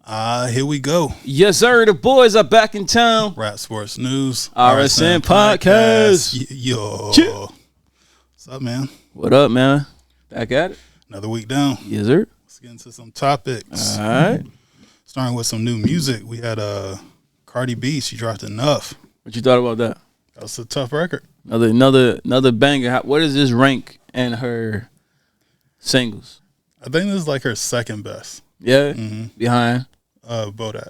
Here we go. Yes, sir. The boys are back in town. Rap Sports News. RSN Podcast. Yo. Cheer. What's up, man? What up, man? Back at it. Another week down. Yes, sir. Let's get into some topics. All right. Starting with some new music. We had Cardi B. She dropped Enough. What you thought about that? That was a tough record. Another banger. What does this rank in her singles? I think this is like her second best. Yeah. Behind. Bodak.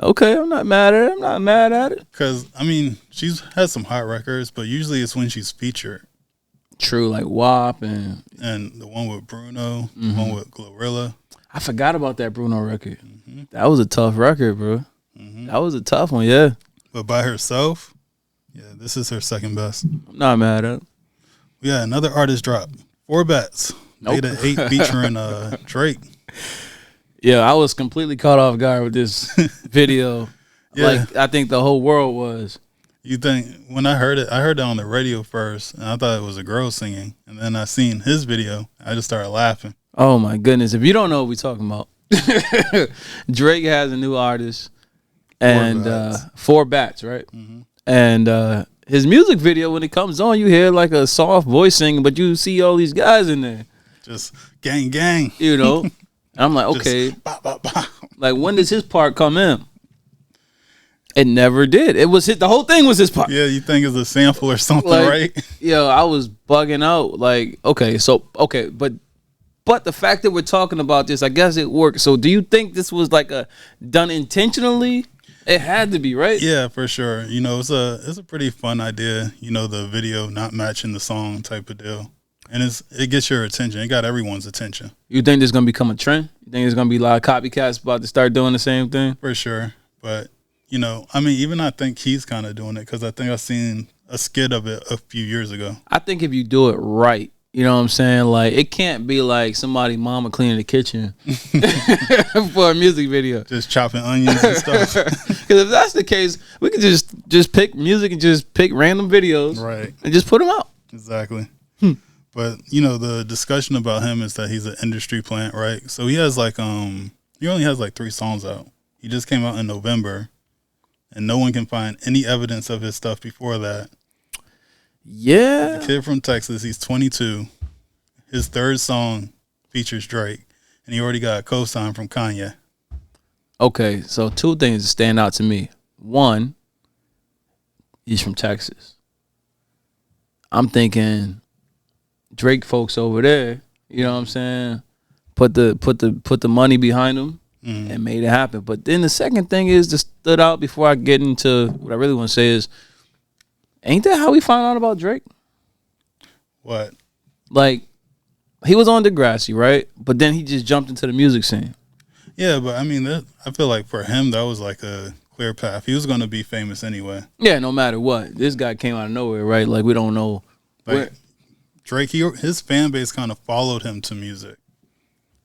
Okay, I'm not mad at it. Because, I mean, she's had some hot records, but usually it's when she's featured. True, like WAP and the one with Bruno, the one with Glorilla. I forgot about that Bruno record. That was a tough record, bro. That was a tough one, yeah. But by herself, yeah, this is her second best. I'm not mad at it. Yeah, another artist dropped. 4 Bets. Nope. Beta 8 featuring Drake. Yeah, I was completely caught off guard with this video. Yeah. Like, I think the whole world was. You think, when I heard it on the radio first, and I thought it was a girl singing. And then I seen his video. I just started laughing. Oh, my goodness. If you don't know what we're talking about, Drake has a new artist. And 4 Bats, right? And his music video, when it comes on, you hear like a soft voice singing, but you see all these guys in there. Just gang, gang. You know? And I'm like, okay. Bah, bah, bah. Like, when does his part come in? It never did. The whole thing was his part. Yeah, you think it's a sample or something, Like, right? Yo, I was bugging out. Like, okay, but the fact that we're talking about this, I guess it worked. So do you think this was like done intentionally? It had to be, right? Yeah, for sure. You know, it's a pretty fun idea. You know, the video not matching the song type of deal, and it gets your attention. It got everyone's attention. You think this is gonna become a trend? You think there's gonna be a lot of copycats about to start doing the same thing? For sure, but you know, I mean, even I think he's kind of doing it because I think I seen a skit of it a few years ago. I think if you do it right, you know what I'm saying? Like, it can't be like somebody mama cleaning the kitchen for a music video. Just chopping onions and stuff. Because if that's the case, we could just pick music and just pick random videos, Right, and just put them out. Exactly. But you know, the discussion about him is that he's an industry plant, right? So he has he only has like 3 songs out. He just came out in November, and no one can find any evidence of his stuff before that. Yeah. The kid from Texas, he's 22. His 3rd song features Drake, and he already got a co-sign from Kanye. Okay, so 2 things stand out to me. 1, he's from Texas. I'm thinking Drake folks over there, you know what I'm saying, put the money behind him and made it happen. But then the second thing is that stood out before I get into what I really want to say is, ain't that how we found out about Drake? What? Like, he was on Degrassi, right? But then he just jumped into the music scene. Yeah, but I mean, I feel like for him, that was like a clear path. He was going to be famous anyway. Yeah, no matter what. This guy came out of nowhere, right? Like, we don't know. Like, Drake, his fan base kind of followed him to music.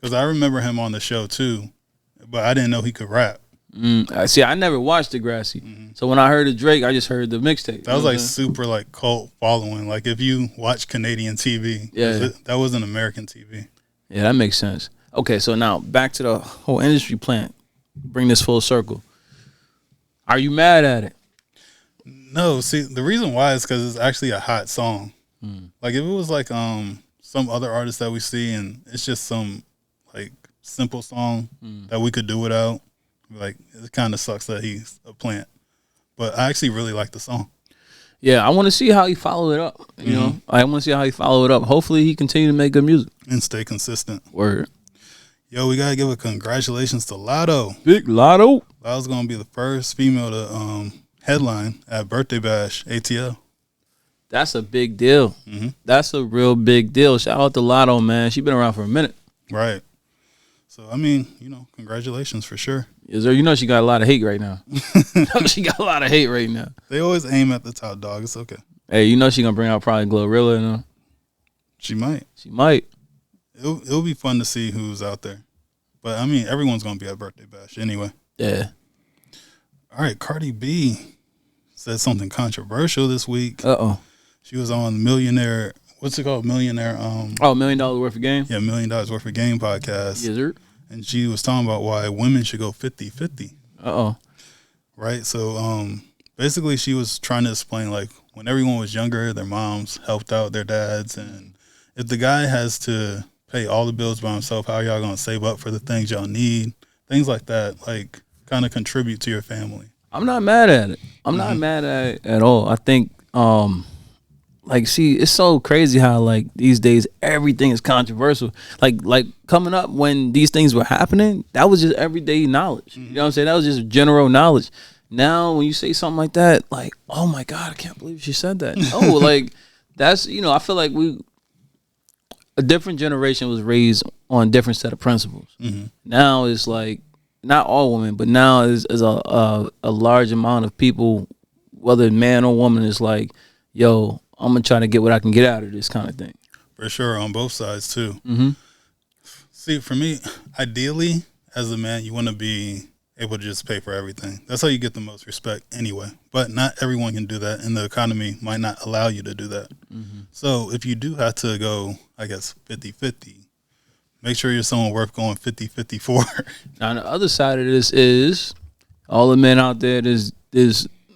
Because I remember him on the show, too. But I didn't know he could rap. See, I never watched Degrassi. So when I heard of Drake, I just heard the mixtape. That was like super like cult following. Like if you watch Canadian TV, that wasn't American TV. Yeah, that makes sense. Okay, so now back to the whole industry plant. Bring this full circle. Are you mad at it? No, see, the reason why is because it's actually a hot song. Like if it was like some other artists that we see and it's just some like simple song that we could do without, like it kind of sucks that he's a plant. But I actually really like the song. Yeah, I want to see how he followed it up. You know, I want to see how he followed it up. Hopefully, he continue to make good music and stay consistent. Word. Yo, we gotta give a congratulations to Lotto. Big Lotto. Lotto's gonna be the first female to headline at Birthday Bash ATL. That's a big deal. That's a real big deal. Shout out to Lotto, man. She been around for a minute. Right. So I mean, you know, congratulations for sure. Is there? You know, she got a lot of hate right now. She got a lot of hate right now. They always aim at the top dog. It's okay. Hey, you know she gonna bring out probably Glorilla. You know? She might. She might. It'll be fun to see who's out there. But I mean, everyone's gonna be at Birthday Bash anyway. Yeah. All right, Cardi B said something controversial this week. She was on Millionaire. What's it called? Millionaire. $1 million worth of game. Yeah, $1 million worth of game podcast. Yes, sir. and she was talking about why women should go 50-50. Right? So basically she was trying to explain, like, when everyone was younger, their moms helped out their dads, and if the guy has to pay all the bills by himself, how y'all gonna save up for the things y'all need? Things like that, like, kind of contribute to your family. I'm not mad at it. I'm not mad at it at all. I think, like, see, it's so crazy how, like, these days everything is controversial. Like coming up when these things were happening, that was just everyday knowledge. You know what I'm saying? That was just general knowledge. Now, when you say something like that, like, oh my God, I can't believe she said that. Oh, like, that's, you know, I feel like a different generation was raised on a different set of principles. Now it's like, not all women, but now is a large amount of people, whether man or woman, is like, yo, I'm gonna try to get what I can get out of this kind of thing. For sure, on both sides too. See, for me, ideally, as a man, you want to be able to just pay for everything. That's how you get the most respect anyway. But not everyone can do that, and the economy might not allow you to do that. So if you do have to go, I guess, 50-50, make sure you're someone worth going 50-50 for. Now, on the other side of this is all the men out there is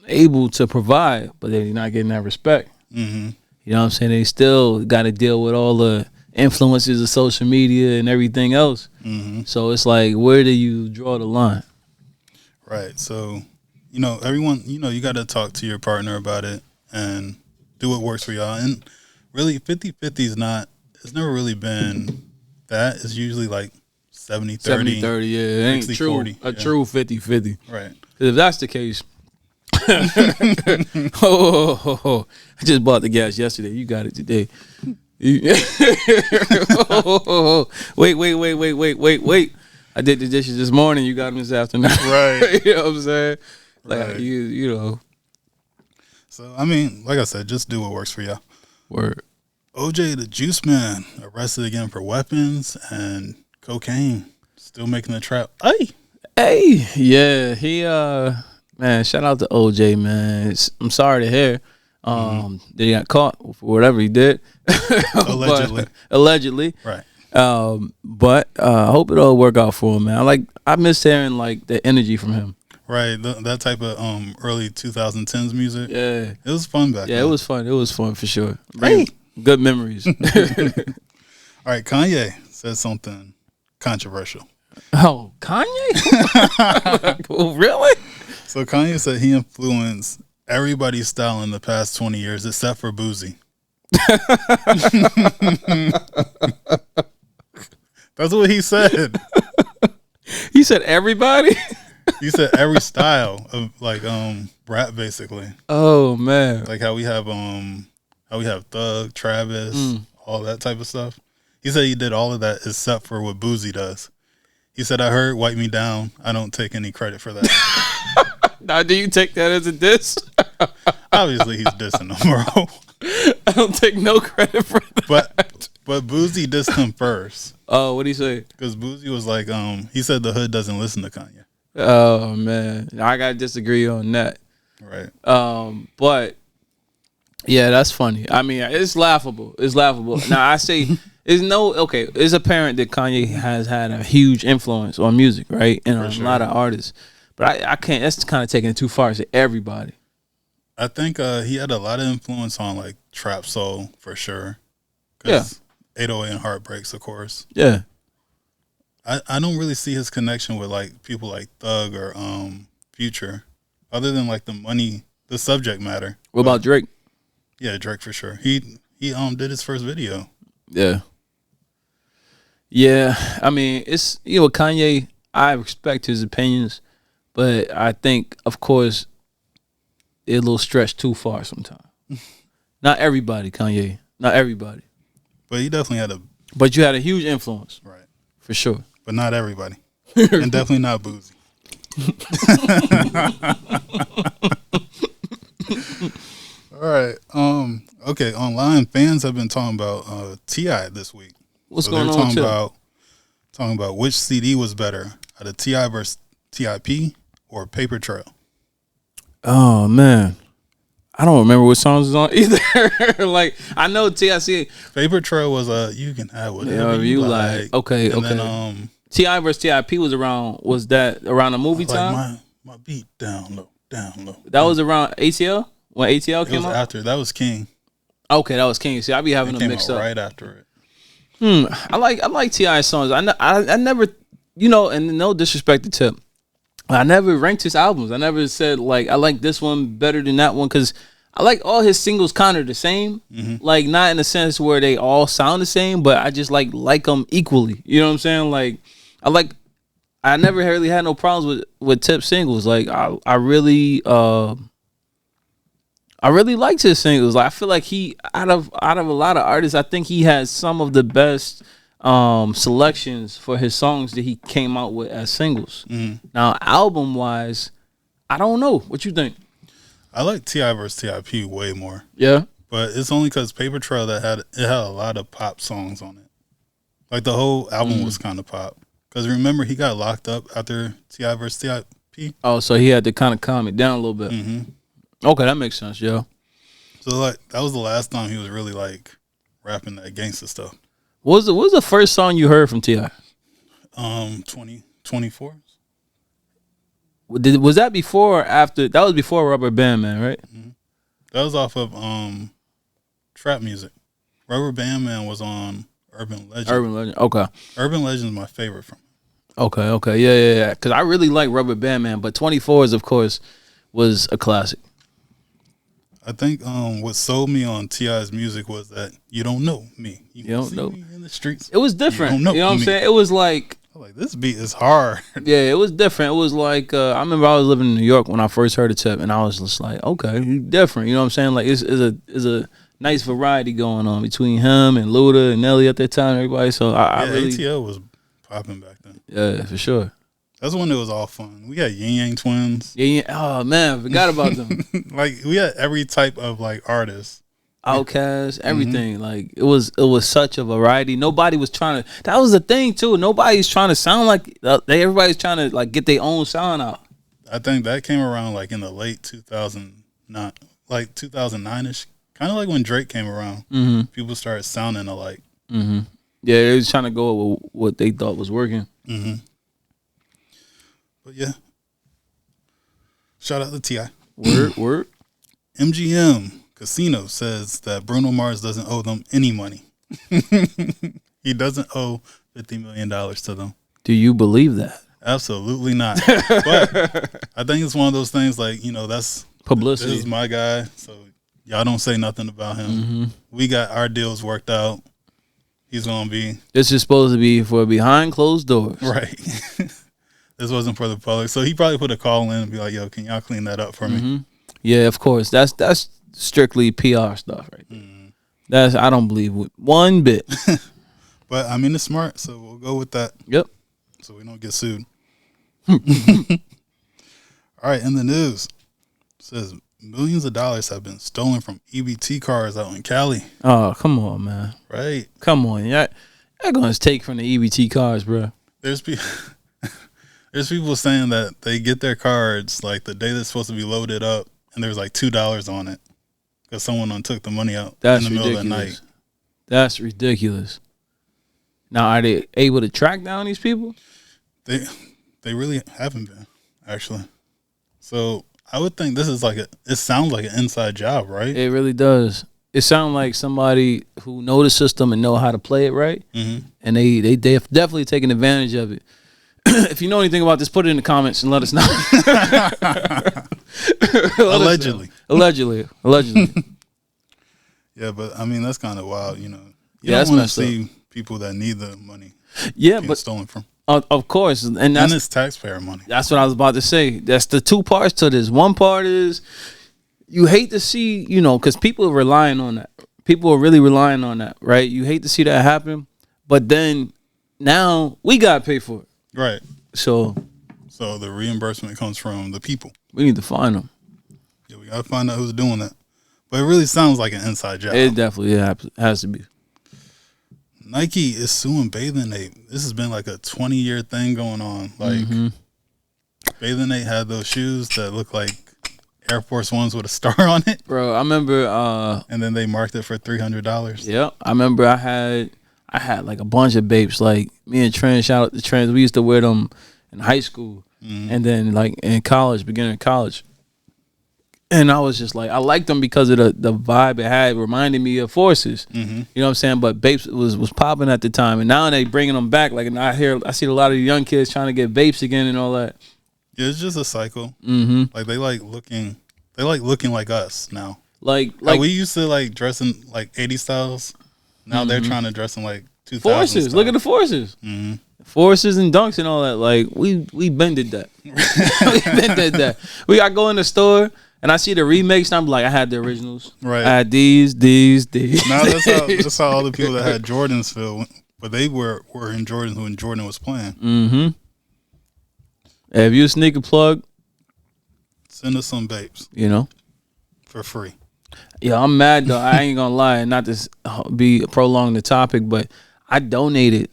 able to provide, but they're not getting that respect. You know what I'm saying? They still got to deal with all the influences of social media and everything else. So it's like, where do you draw the line? Right. So, you know, everyone, you know, you got to talk to your partner about it and do what works for y'all. And really, 50-50 is not, it's never really been that. It's usually like 70-30. 70-30, yeah. It ain't 60, true, 40, a true 50-50. Right. Because if that's the case, I just bought the gas yesterday. You got it today. Wait. I did the dishes this morning. You got them this afternoon. Right. You know what I'm saying? Like, right. you know. So, I mean, like I said, just do what works for y'all. Word. OJ, the Juice Man, arrested again for weapons and cocaine. Still making the trap. Hey. Yeah, he, man, shout out to OJ, man. I'm sorry to hear that he got caught for whatever he did. Allegedly. Right. But I hope it all work out for him, man. I miss hearing, like, the energy from him. Right, that type of early 2010s music. Yeah. It was fun back then. Yeah, it was fun. It was fun for sure. Good memories. All right, Kanye said something controversial. Oh, Kanye? Oh, really? So Kanye said he influenced everybody's style in the past 20 years except for Boozy. That's what he said. He said everybody? He said every style of, like, rap, basically. Oh, man. Like how we have Thug, Travis, all that type of stuff. He said he did all of that except for what Boozy does. He said, I heard Wipe Me Down. I don't take any credit for that. Now, do you take that as a diss? Obviously, he's dissing him, bro. I don't take no credit for that. But Boozy dissed him first. Oh, what'd he say? Because Boozy was like, he said the hood doesn't listen to Kanye. Oh, man. I got to disagree on that. Right. But, yeah, that's funny. I mean, it's laughable. Now, I say, it's apparent that Kanye has had a huge influence on music, right? And on a lot of artists. But I can't, that's kind of taking it too far to say everybody. I think he had a lot of influence on, like, trap soul, for sure. Yeah. 808 and Heartbreaks, of course. Yeah. I don't really see his connection with, like, people like Thug or Future, other than, like, the subject matter. What about Drake? Yeah, Drake for sure. He did his first video. Yeah. Yeah, I mean, it's, you know, Kanye, I respect his opinions, but I think, of course, it's a little stretched too far sometimes. Not everybody, Kanye. Not everybody. But he definitely had But you had a huge influence. Right. For sure. But not everybody. And definitely not Boozy. All right. Okay, online fans have been talking about T.I. this week. What's going on? Talking about which CD was better, out of T.I. versus T.I.P. or Paper Trail. Oh man, I don't remember what songs was on either. Like, I know T.I.C. Paper Trail was You Can Have Whatever you like. Okay, and okay. Then T.I. versus T.I.P. was that around the movie Like time? my beat down low. That was around ATL? When ATL It came was out? after. That was King. Okay, that was King. See, I be having It them came mixed out up. right after it. I like T.I. songs. I never, and no disrespect to Tip, I never ranked his albums. I never said like I like this one better than that one because I like all his singles kind of the same. Like not in a sense where they all sound the same, but I just like them equally. You know what I'm saying? Like I never really had no problems with Tip singles. Like I really liked his singles. Like I feel like he out of a lot of artists, I think he has some of the best selections for his songs that he came out with as singles. Now album wise, I don't know. What you think? I like T.I. versus T.I.P. way more. Yeah. But it's only because Paper Trail had a lot of pop songs on it. Like the whole album was kind of pop. Because remember, he got locked up after T.I. versus T.I.P. Oh, so he had to kind of calm it down a little bit. Okay, that makes sense, yo. So like that was the last time he was really like rapping that gangster stuff. What was the first song you heard from T.I.? 2024. Was that before or after? That was before Rubber Band Man, right? That was off of trap music. Rubber Band Man was on Urban Legend. Okay. Urban Legend is my favorite from him. Okay. Yeah. Because I really like Rubber Band Man, but 24s, of course, was a classic. I think what sold me on T.I.'s music was that you don't know me. You don't know me in the streets. It was different. You know what I'm saying? It was like this beat is hard. Yeah, it was different. It was like I remember I was living in New York when I first heard it, Tip, and I was just like, okay, different. You know what I'm saying? Like it's a nice variety going on between him and Luda and Nelly at that time. Everybody, so I really ATL was popping back then. Yeah, for sure. That's when it was all fun. We had Yin Yang Twins. Yeah. Oh man, forgot about them. Like we had every type of like artist. Outkast, everything. Like it was such a variety. Nobody was trying to. That was the thing too. Nobody's trying to sound like everybody's trying to like get their own sound out. I think that came around like in the late 2009, like 2009ish. Kind of like when Drake came around. People started sounding alike. Yeah, they was trying to go with what they thought was working. But yeah, shout out to T.I. Word. MGM Casino says that Bruno Mars doesn't owe them any money. He doesn't owe $50 million to them. Do you believe that? Absolutely not. But I think it's one of those things like, that's publicity. This is my guy, so y'all don't say nothing about him. We got our deals worked out. He's going to be. This is supposed to be for behind closed doors. Right. This wasn't for the public. So he probably put a call in and be like, yo, can y'all clean that up for me? Yeah, of course. That's strictly PR stuff right there. I don't believe it one bit. But I mean, it's smart, so we'll go with that. Yep. So we don't get sued. All right, in the news, it says millions of dollars have been stolen from EBT cars out in Cali. Oh, come on, man. Right. Come on. Y'all going to take from the EBT cars, bro. There's people saying that they get their cards like the day they're supposed to be loaded up, and there's like $2 on it because someone took the money out in the middle of the night. That's ridiculous. Now, are they able to track down these people? They really haven't been, actually. So I would think this is it sounds like an inside job, right? It really does. It sounds like somebody who know the system and know how to play it right, and they definitely taking advantage of it. If you know anything about this, put it in the comments and let us know. Allegedly. Allegedly. Yeah, but I mean that's kind of wild, You Yeah, don't want to see people that need the money. Yeah, but stolen from. Of course, and it's taxpayer money. That's what I was about to say. That's the two parts to this. One part is you hate to see, because people are relying on that. People are really relying on that, right? You hate to see that happen, but then now we got to pay for it. Right. So the reimbursement comes from the people. We need to find them. Yeah, we got to find out who's doing that. But it really sounds like an inside job. It definitely has to be. Nike is suing Bathing Ape. This has been like a 20-year thing going on. Like, Bathing Ape had those shoes that look like Air Force Ones with a star on it. Bro, I remember... and then they marked it for $300. Yeah, I remember I had I had like a bunch of Bapes. Like me and Trent, shout out to Trent. We used to wear them in high school, and then like in college, beginning of college. And I was just like, I liked them because of the vibe it had. It reminded me of Forces. You know what I'm saying? But Bapes was popping at the time, and now they bringing them back. Like, and I see a lot of young kids trying to get Bapes again and all that. Yeah, it's just a cycle. Like they like looking like us now. Like we used to like dressing like 80 styles. Now they're trying to dress in like 2000 Forces. styles. Look at the Forces. Forces and dunks and all that. Like we been did that. We been did that. I go in the store and I see the remakes and I'm like, I had the originals. Right. I had these. Now that's how all the people that had Jordans feel. But they were in Jordans when Jordan was playing. If you a sneaker plug, send us some Bapes. You know, for free. Yeah, I'm mad though. I ain't gonna lie, not to be prolong the topic, but I donated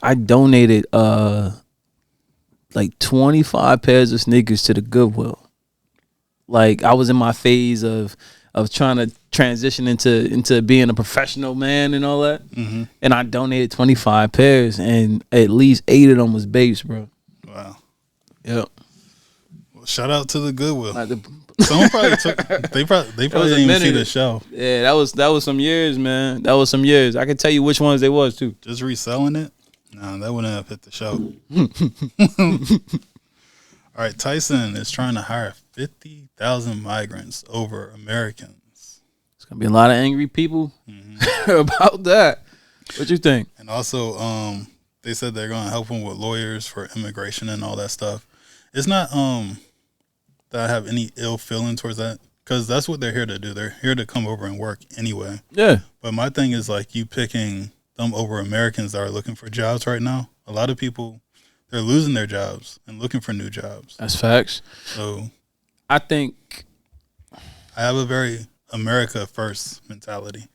like 25 pairs of sneakers to the Goodwill. Like I was in my phase of trying to transition into being a professional man and all that, and I donated 25 pairs, and at least 8 of them was Bapes, bro. Wow. Yep. Well, shout out to the Goodwill. Someone probably took. They probably didn't even see the show. Yeah, that was some years, man. That was some years. I can tell you which ones they was too. Just reselling it? No, that wouldn't have hit the show. All right, Tyson is trying to hire 50,000 migrants over Americans. It's gonna be a lot of angry people about that. What you think? And also, they said they're gonna help them with lawyers for immigration and all that stuff. It's not that I have any ill feeling towards that, because that's what they're here to do. They're here to come over and work anyway. Yeah. But my thing is like you picking them over Americans that are looking for jobs right now. A lot of people, they're losing their jobs and looking for new jobs. That's facts. So I think I have a very America first mentality.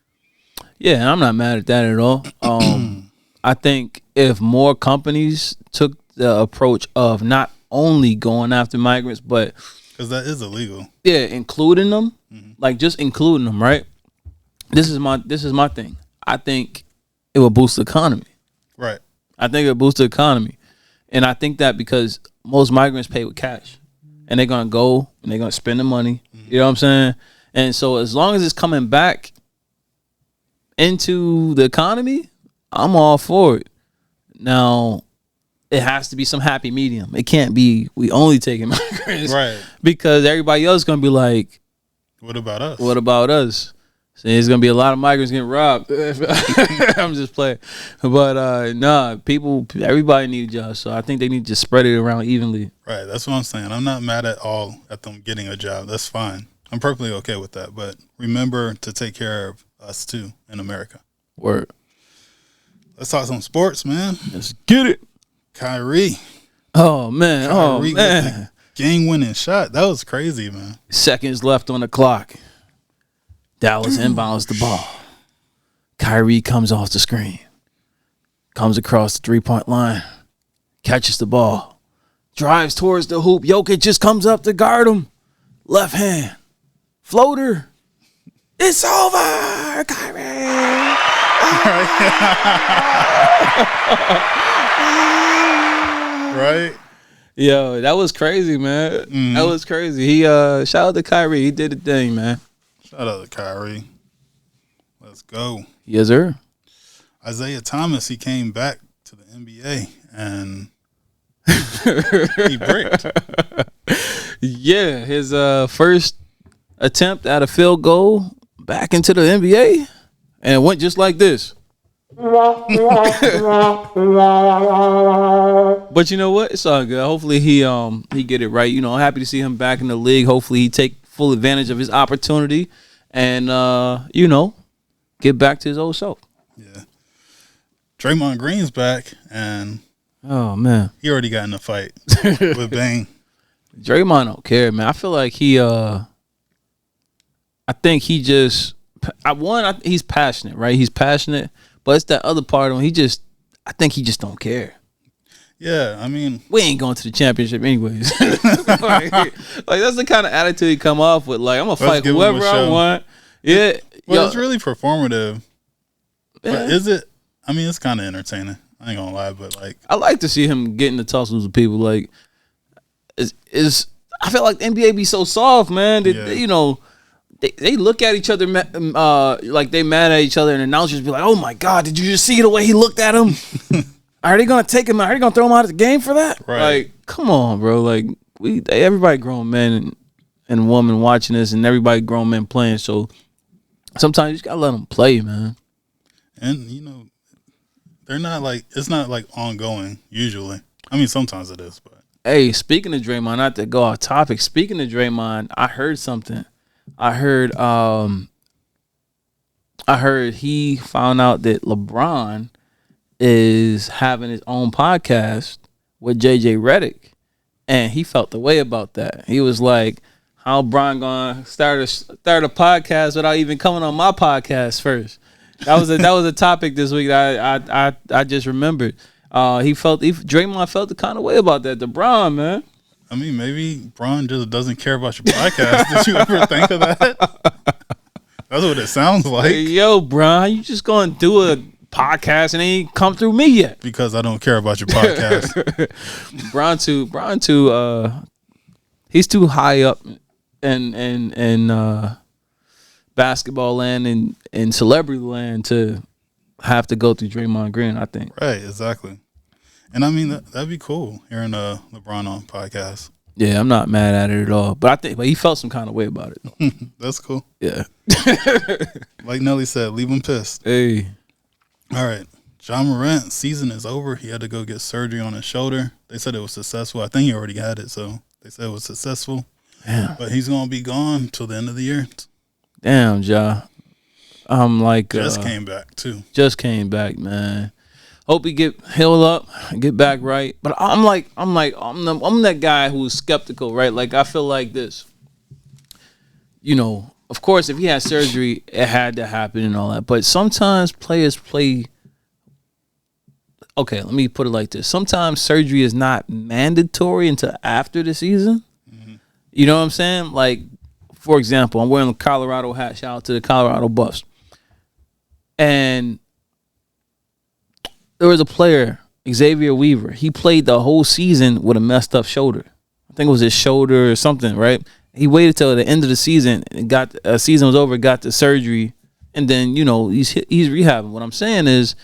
Yeah, I'm not mad at that at all. I think if more companies took the approach of not only going after migrants, but because that is illegal. Yeah, including them, like just including them, right? This is my thing. I think it will boost the economy. Right. I think it will boost the economy, and I think that because most migrants pay with cash, and they're gonna go and they're gonna spend the money. You know what I'm saying? And so as long as it's coming back into the economy, I'm all for it. Now, it has to be some happy medium. It can't be we only taking migrants, right? Because everybody else is gonna be like, "What about us? What about us?" So there's gonna be a lot of migrants getting robbed. I'm just playing, but everybody needs jobs, so I think they need to spread it around evenly. Right, that's what I'm saying. I'm not mad at all at them getting a job. That's fine. I'm perfectly okay with that. But remember to take care of us too in America. Word. Let's talk some sports, man. Let's get it. Kyrie. Oh man. Kyrie with the game-winning shot. That was crazy, man. Seconds left on the clock. Dallas inbounds the ball. Kyrie comes off the screen. Comes across the 3-point line. Catches the ball. Drives towards the hoop. Jokic just comes up to guard him. Left hand. Floater. It's over, Kyrie. Right? Yo, that was crazy, man. That was crazy. He shout out to Kyrie. He did the thing, man. Shout out to Kyrie. Let's go. Yes, sir. Isaiah Thomas, he came back to the NBA and he bricked. Yeah, his first attempt at a field goal back into the NBA, and it went just like this. But you know what? It's all good. Hopefully he get it right. You know, I'm happy to see him back in the league. Hopefully he take full advantage of his opportunity and get back to his old self. Yeah. Draymond Green's back, and oh man, he already got in a fight with Bane. Draymond don't care, man. I feel like I think he just he's passionate, right? He's passionate, but it's that other part of him. I think he just don't care. Yeah, I mean, we ain't going to the championship anyways. like that's the kind of attitude he come off with. Like, I'm gonna fight whoever I want. Yeah, well, it's really performative. Yeah. But is it? I mean, it's kind of entertaining. I ain't gonna lie, but like, I like to see him get into tussles with people. Like, is I feel like the NBA be so soft, man. They, you know, they look at each other like they mad at each other, and announcers be like, "Oh my God, did you just see the way he looked at him? Are they gonna take him out? Are they gonna throw him out of the game for that?" Right. Like, come on, bro. Like, everybody grown men and women watching this, and everybody grown men playing. So sometimes you just gotta let them play, man. And you know, they're not like, it's not like ongoing usually. I mean, sometimes it is, but. Hey, speaking of Draymond, not to go off topic. Speaking of Draymond, I heard something. I heard he found out that LeBron is having his own podcast with JJ Redick, and he felt the way about that. He was like, "How Bron gonna start a podcast without even coming on my podcast first?" That was a topic this week that I just remembered. Draymond felt the kind of way about that. LeBron, man. I mean, maybe Bron just doesn't care about your podcast. Did you ever think of that? That's what it sounds like. Hey, yo, Bron, you just gonna do a podcast and ain't come through me yet? Because I don't care about your podcast. Bron too. He's too high up in basketball land and celebrity land to have to go through Draymond Green, I think. Right, exactly. And I mean, that'd be cool hearing LeBron on podcast. Yeah, I'm not mad at it at all. But he felt some kind of way about it. That's cool. Yeah. Like Nelly said, leave him pissed. Hey. All right. Ja Morant, season is over. He had to go get surgery on his shoulder. They said it was successful. I think he already had it, so they said it was successful. Damn. But he's going to be gone till the end of the year. Damn, Ja. I'm like... Just came back, too. Just came back, man. Hope he get healed up, get back right. But I'm that guy who's skeptical, right? Like, I feel like this. You know, of course, if he had surgery, it had to happen and all that. But sometimes players play. Okay, let me put it like this. Sometimes surgery is not mandatory until after the season. Mm-hmm. You know what I'm saying? Like, for example, I'm wearing a Colorado hat. Shout out to the Colorado Buffs. And there was a player, Xavier Weaver. He played the whole season with a messed up shoulder. I think it was his shoulder or something, right? He waited till the end of the season and season was over, got the surgery, and then, you know, he's rehabbing. What I'm saying is,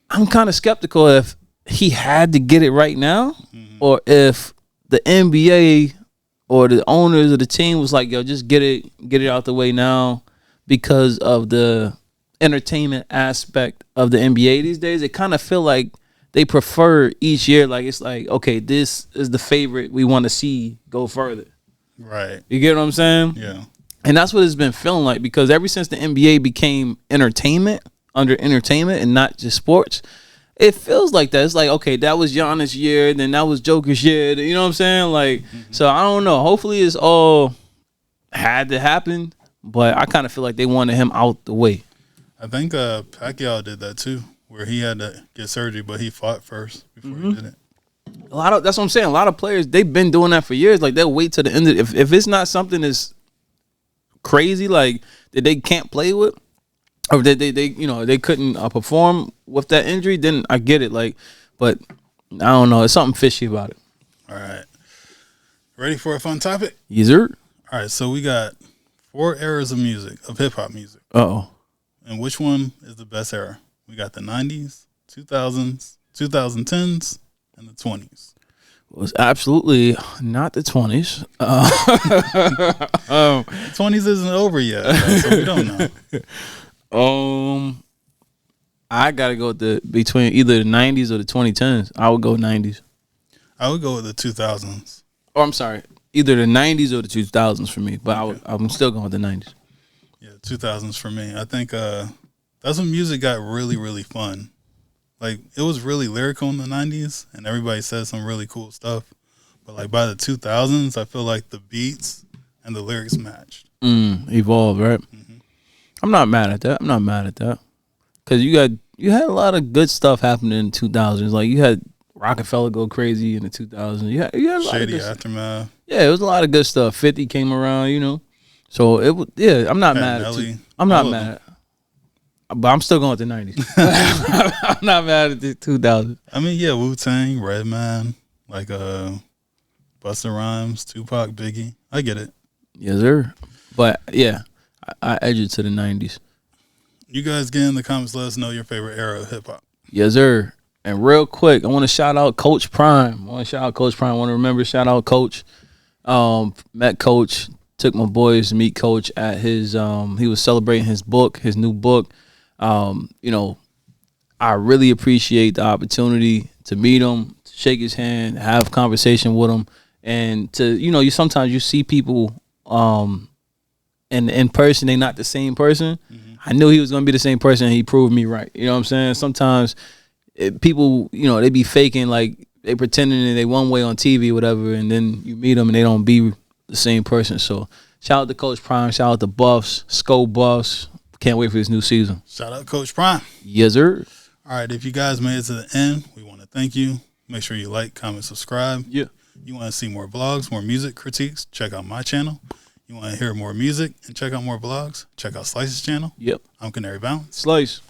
I'm kind of skeptical if he had to get it right now, or if the NBA or the owners of the team was like, yo, just get it out the way now because of the entertainment aspect of the NBA these days. It kind of feel like they prefer each year, like it's like, okay, this is the favorite we want to see go further. Right. You get what I'm saying? Yeah. And that's what it's been feeling like, because ever since the NBA became entertainment and not just sports, it feels like that. It's like, okay, that was Giannis' year, then that was Joker's year. You know what I'm saying? Like, so I don't know. Hopefully it's all had to happen, but I kind of feel like they wanted him out the way. I think Pacquiao did that too, where he had to get surgery, but he fought first before he did it. That's what I'm saying. A lot of players, they've been doing that for years. Like, they'll wait till the end of if it's not something that's crazy, like that they can't play with, or that they couldn't perform with that injury, then I get it. Like, but I don't know. There's something fishy about it. All right. Ready for a fun topic? Yes, sir. All right, so we got 4 eras of music, of hip-hop music. Uh-oh. And which one is the best era? We got the 90s, 2000s, 2010s, and the 20s. Well, it's absolutely not the 20s. The 20s isn't over yet, so we don't know. I got to go with between either the 90s or the 2010s. I would go 90s. I would go with the 2000s. Oh, I'm sorry. Either the 90s or the 2000s for me, but I'm still going with the 90s. Yeah, 2000s for me. I think that's when music got really, really fun. Like, it was really lyrical in the 90s, and everybody said some really cool stuff. But, like, by the 2000s, I feel like the beats and the lyrics matched. Evolved, right? Mm-hmm. I'm not mad at that. Because you had a lot of good stuff happening in the 2000s. Like, you had Rockefeller go crazy in the 2000s. You had a lot Shady of Aftermath. Yeah, it was a lot of good stuff. 50 came around, you know. So, I'm not mad at it. I'm not mad. But I'm still going with the 90s. I'm not mad at the 2000s. I mean, yeah, Wu-Tang, Redman, like Busta Rhymes, Tupac, Biggie. I get it. Yes, sir. But yeah, I edge it to the 90s. You guys get in the comments. Let us know your favorite era of hip hop. Yes, sir. And real quick, I want to shout out Coach Prime. I want to remember shout out Coach. Met Coach. Took my boys to meet Coach at his. He was celebrating his new book. You know, I really appreciate the opportunity to meet him, to shake his hand, have a conversation with him, and to, you know, you sometimes you see people and in person they not the same person. Mm-hmm. I knew he was gonna be the same person, and he proved me right. You know what I'm saying? Sometimes people, you know, they be faking, like they pretending that they one way on TV or whatever, and then you meet them and they don't be the same person. So shout out to Coach Prime, shout out to Buffs, Sco Buffs. Can't wait for this new season. Shout out Coach Prime. Yes, sir. All right, if you guys made it to the end, we want to thank you. Make sure you like, comment, subscribe. Yeah. You want to see more vlogs, more music critiques, check out my channel. You want to hear more music and check out more vlogs, check out Slyce's channel. Yep. I'm Canary Valens. Slyce.